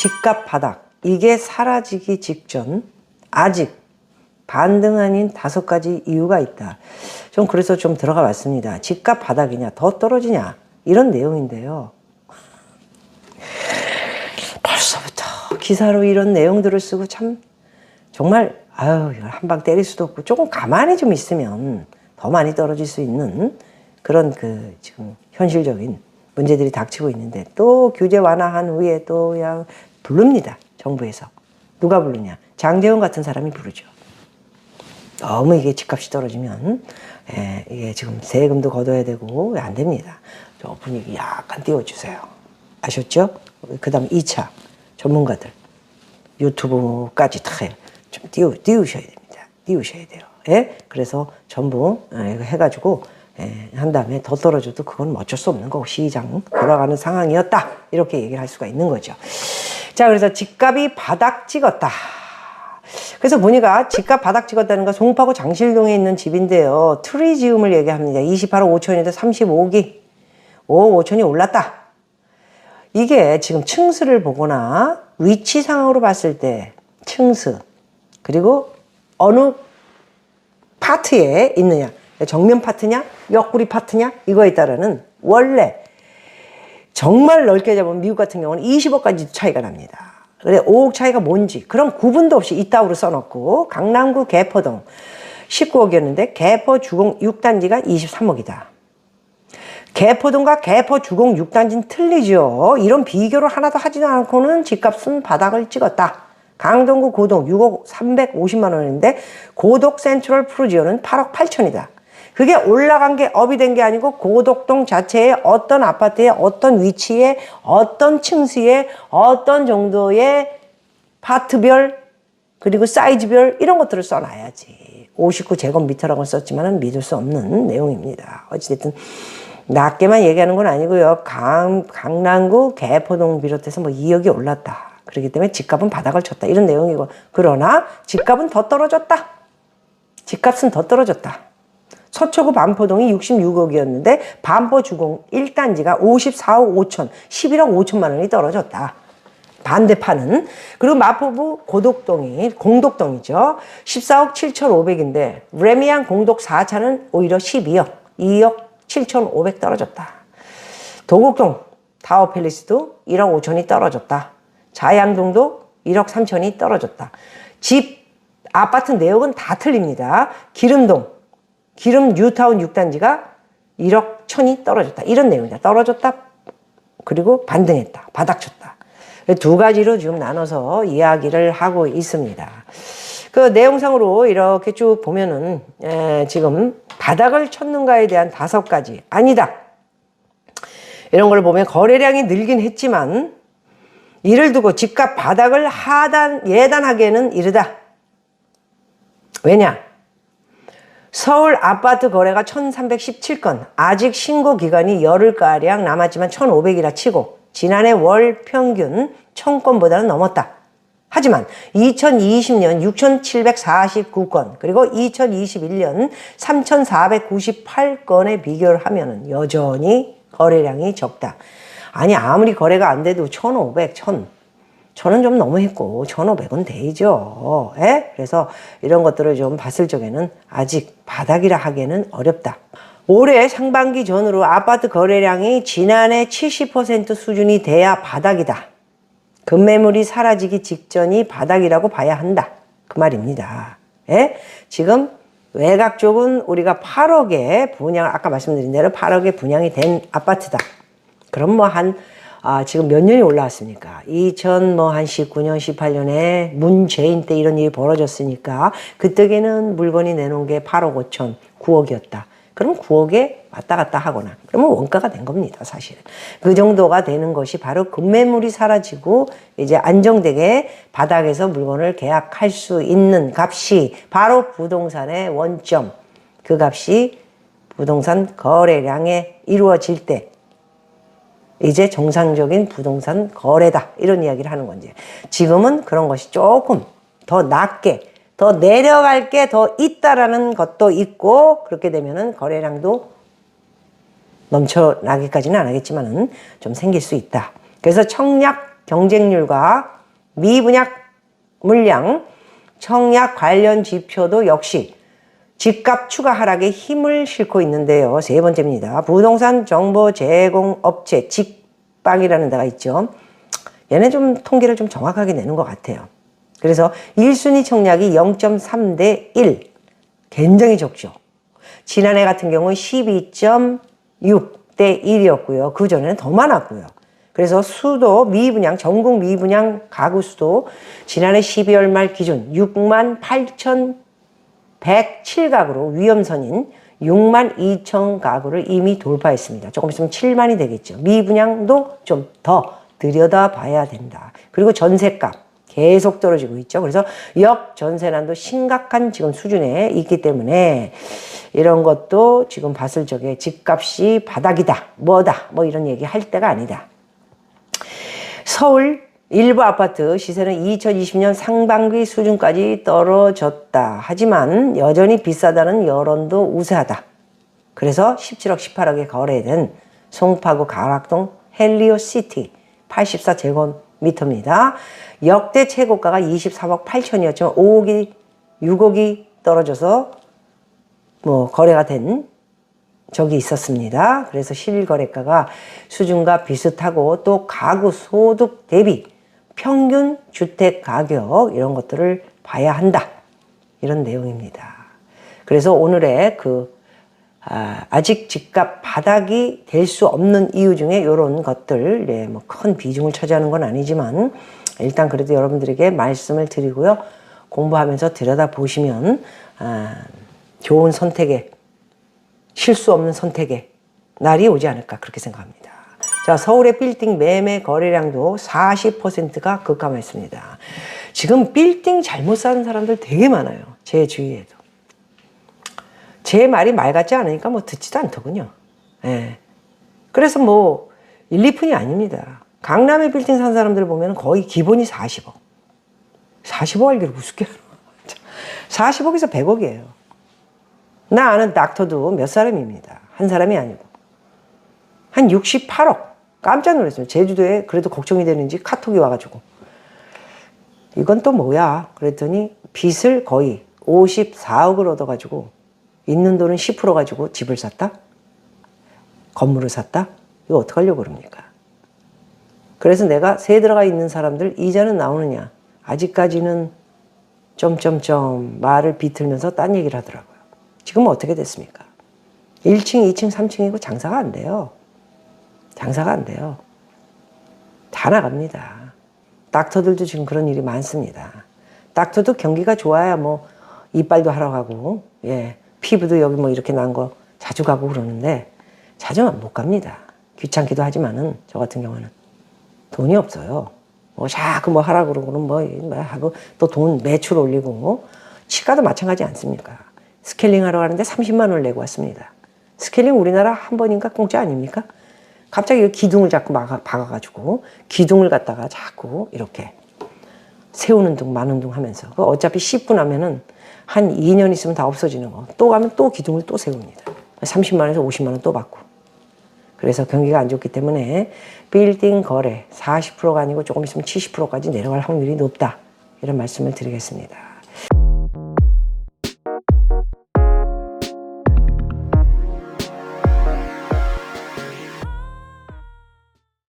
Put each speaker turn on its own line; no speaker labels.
집값 바닥, 이게 사라지기 직전 아직 반등 아닌 5가지 이유가 있다. 좀 그래서 좀 들어가 봤습니다. 집값 바닥이냐 더 떨어지냐 이런 내용인데요. 벌써부터 기사로 이런 내용들을 쓰고 참 정말 아유 이걸 한 방 때릴 수도 없고 조금 가만히 좀 있으면 더 많이 떨어질 수 있는 그런 그 지금 현실적인 문제들이 닥치고 있는데 또 규제 완화한 후에 또 그냥 부릅니다. 정부에서. 누가 부르냐? 장제원 같은 사람이 부르죠. 너무 이게 집값이 떨어지면 이게 지금 세금도 걷어야 되고 안 됩니다. 저 분위기 약간 띄워주세요. 아셨죠? 그 다음 2차 전문가들 유튜브까지 다 좀 띄우셔야 됩니다. 띄우셔야 돼요. 예? 그래서 전부 이거 해가지고 한 다음에 더 떨어져도 그건 어쩔 수 없는 거고 시장 돌아가는 상황이었다 이렇게 얘기를 할 수가 있는 거죠. 자, 그래서 집값이 바닥 찍었다. 그래서 보니까 집값 바닥 찍었다는 건 송파구 장실동에 있는 집인데요. 트리지움을 얘기합니다. 28억 5천인데 35억이 5억 5천이 올랐다. 이게 지금 층수를 보거나 위치상으로 봤을 때 층수 그리고 어느 파트에 있느냐, 정면 파트냐 옆구리 파트냐 이거에 따라는 원래 정말 넓게 잡으면 미국 같은 경우는 20억까지 차이가 납니다. 그래 5억 차이가 뭔지 그런 구분도 없이 이따구로 써놓고 강남구 개포동 19억이었는데 개포 주공 6단지가 23억이다. 개포동과 개포 주공 6단지는 틀리죠. 이런 비교를 하나도 하지도 않고는 집값은 바닥을 찍었다. 강동구 고동 6억 350만 원인데 고독 센트럴 푸르지오는 8억 8천이다. 그게 올라간 게 업이 된 게 아니고 고독동 자체의 어떤 아파트의 어떤 위치에 어떤 층수에 어떤 정도의 파트별 그리고 사이즈별 이런 것들을 써놔야지. 59제곱미터라고 썼지만 믿을 수 없는 내용입니다. 어찌됐든 낮게만 얘기하는 건 아니고요. 강남구 개포동 비롯해서 뭐 2억이 올랐다. 그렇기 때문에 집값은 바닥을 쳤다. 이런 내용이고 그러나 집값은 더 떨어졌다. 집값은 더 떨어졌다. 서초구 반포동이 66억이었는데 반포 주공 1단지가 54억 5천, 11억 5천만 원이 떨어졌다. 반대파는. 그리고 마포구 고독동이 공독동이죠. 14억 7,500인데 레미안 공독 4차는 오히려 12억, 2억 7,500 떨어졌다. 도곡동 타워팰리스도 1억 5천이 떨어졌다. 자양동도 1억 3천이 떨어졌다. 집, 아파트 내역은 다 틀립니다. 기름동, 기름 뉴타운 6단지가 1억 1천이 떨어졌다. 이런 내용이다. 떨어졌다. 그리고 반등했다. 바닥쳤다. 두 가지로 지금 나눠서 이야기를 하고 있습니다. 그 내용상으로 이렇게 쭉 보면은 지금 바닥을 쳤는가에 대한 5가지 아니다. 이런 걸 보면 거래량이 늘긴 했지만 이를 두고 집값 바닥을 예단하기에는 이르다. 왜냐? 서울 아파트 거래가 1317건, 아직 신고 기간이 열흘가량 남았지만 1500이라 치고 지난해 월 평균 1000건보다는 넘었다. 하지만 2020년 6749건 그리고 2021년 3498건에 비교를 하면 여전히 거래량이 적다. 아니 아무리 거래가 안 돼도 1500, 1000은 좀 너무했고 1500은 되죠. 그래서 이런 것들을 좀 봤을 적에는 아직 바닥이라 하기에는 어렵다. 올해 상반기 전후로 아파트 거래량이 지난해 70% 수준이 돼야 바닥이다. 급매물이 사라지기 직전이 바닥이라고 봐야 한다. 그 말입니다. 지금 외곽 쪽은 우리가 8억에 분양, 아까 말씀드린 대로 8억에 분양이 된 아파트다. 그럼 뭐 지금 몇 년이 올라왔습니까? 2019년, 18년에 문재인 때 이런 일이 벌어졌으니까 그때에는 물건이 내놓은 게 8억 5천, 9억이었다. 그럼 9억에 왔다 갔다 하거나 그러면 원가가 된 겁니다. 사실은. 그 정도가 되는 것이 바로 급매물이 사라지고 이제 안정되게 바닥에서 물건을 계약할 수 있는 값이 바로 부동산의 원점. 그 값이 부동산 거래량에 이루어질 때 이제 정상적인 부동산 거래다. 이런 이야기를 하는 건지. 지금은 그런 것이 조금 더 낮게 더 내려갈 게 더 있다라는 것도 있고 그렇게 되면은 거래량도 넘쳐나기까지는 안 하겠지만은 좀 생길 수 있다. 그래서 청약 경쟁률과 미분양 물량, 청약 관련 지표도 역시 집값 추가 하락에 힘을 싣고 있는데요. 세 번째입니다. 부동산 정보 제공 업체 직방이라는 데가 있죠. 얘네 좀 통계를 좀 정확하게 내는 것 같아요. 그래서 1순위 청약이 0.3 대 1. 굉장히 적죠. 지난해 같은 경우는 12.6 대 1이었고요. 그 전에는 더 많았고요. 그래서 수도 미분양, 전국 미분양 가구 수도 지난해 12월 말 기준 68,107가구로 위험선인 6만 2천 가구를 이미 돌파했습니다. 조금 있으면 7만이 되겠죠. 미분양도 좀 더 들여다봐야 된다. 그리고 전세값 계속 떨어지고 있죠. 그래서 역전세난도 심각한 지금 수준에 있기 때문에 이런 것도 지금 봤을 적에 집값이 바닥이다, 뭐다, 뭐 이런 얘기 할 때가 아니다. 서울 일부 아파트 시세는 2020년 상반기 수준까지 떨어졌다. 하지만 여전히 비싸다는 여론도 우세하다. 그래서 17억, 18억에 거래된 송파구 가락동 헬리오시티 84제곱미터입니다. 역대 최고가가 23억 8천이었지만 5억이, 6억이 떨어져서 뭐 거래가 된 적이 있었습니다. 그래서 실거래가가 수준과 비슷하고 또 가구 소득 대비 평균 주택 가격 이런 것들을 봐야 한다. 이런 내용입니다. 그래서 오늘의 아직 집값 바닥이 될 수 없는 이유 중에 이런 것들, 네, 뭐 큰 비중을 차지하는 건 아니지만 일단 그래도 여러분들에게 말씀을 드리고요. 공부하면서 들여다보시면 좋은 선택에, 실수 없는 선택의 날이 오지 않을까 그렇게 생각합니다. 자, 서울의 빌딩 매매 거래량도 40%가 급감했습니다. 지금 빌딩 잘못 사는 사람들 되게 많아요. 제 주위에도. 제 말이 말 같지 않으니까 뭐 듣지도 않더군요. 예. 그래서 뭐 1, 2푼이 아닙니다. 강남에 빌딩 산 사람들 보면 거의 기본이 40억. 40억 알기로 우습게 하나. 40억에서 100억이에요. 나 아는 닥터도 몇 사람입니다. 한 사람이 아니고. 한 68억. 깜짝 놀랐어요. 제주도에 그래도 걱정이 되는지 카톡이 와가지고. 이건 또 뭐야? 그랬더니 빚을 거의 54억을 얻어가지고 있는 돈은 10% 가지고 집을 샀다? 건물을 샀다? 이거 어떡하려고 그럽니까? 그래서 내가 세 들어가 있는 사람들 이자는 나오느냐? 아직까지는 점점점 말을 비틀면서 딴 얘기를 하더라고요. 지금은 어떻게 됐습니까? 1층, 2층, 3층이고 장사가 안 돼요. 장사가 안 돼요. 다 나갑니다. 닥터들도 지금 그런 일이 많습니다. 닥터도 경기가 좋아야 뭐 이빨도 하러 가고, 예, 피부도 여기 뭐 이렇게 난 거 자주 가고 그러는데 자주는 못 갑니다. 귀찮기도 하지만은 저 같은 경우는 돈이 없어요. 뭐 자꾸 뭐 하라고 그러고는 뭐 하고 또 돈 매출 올리고 치과도 마찬가지 않습니까? 스케일링 하러 가는데 30만 원을 내고 왔습니다. 스케일링 우리나라 한 번인가 공짜 아닙니까? 갑자기 기둥을 자꾸 박아가지고 기둥을 갖다가 자꾸 이렇게 세우는 둥 마는 둥 하면서 어차피 10분 하면은 한 2년 있으면 다 없어지는 거. 또 가면 또 기둥을 또 세웁니다. 30만 원에서 50만 원 또 받고. 그래서 경기가 안 좋기 때문에 빌딩 거래 40%가 아니고 조금 있으면 70%까지 내려갈 확률이 높다. 이런 말씀을 드리겠습니다.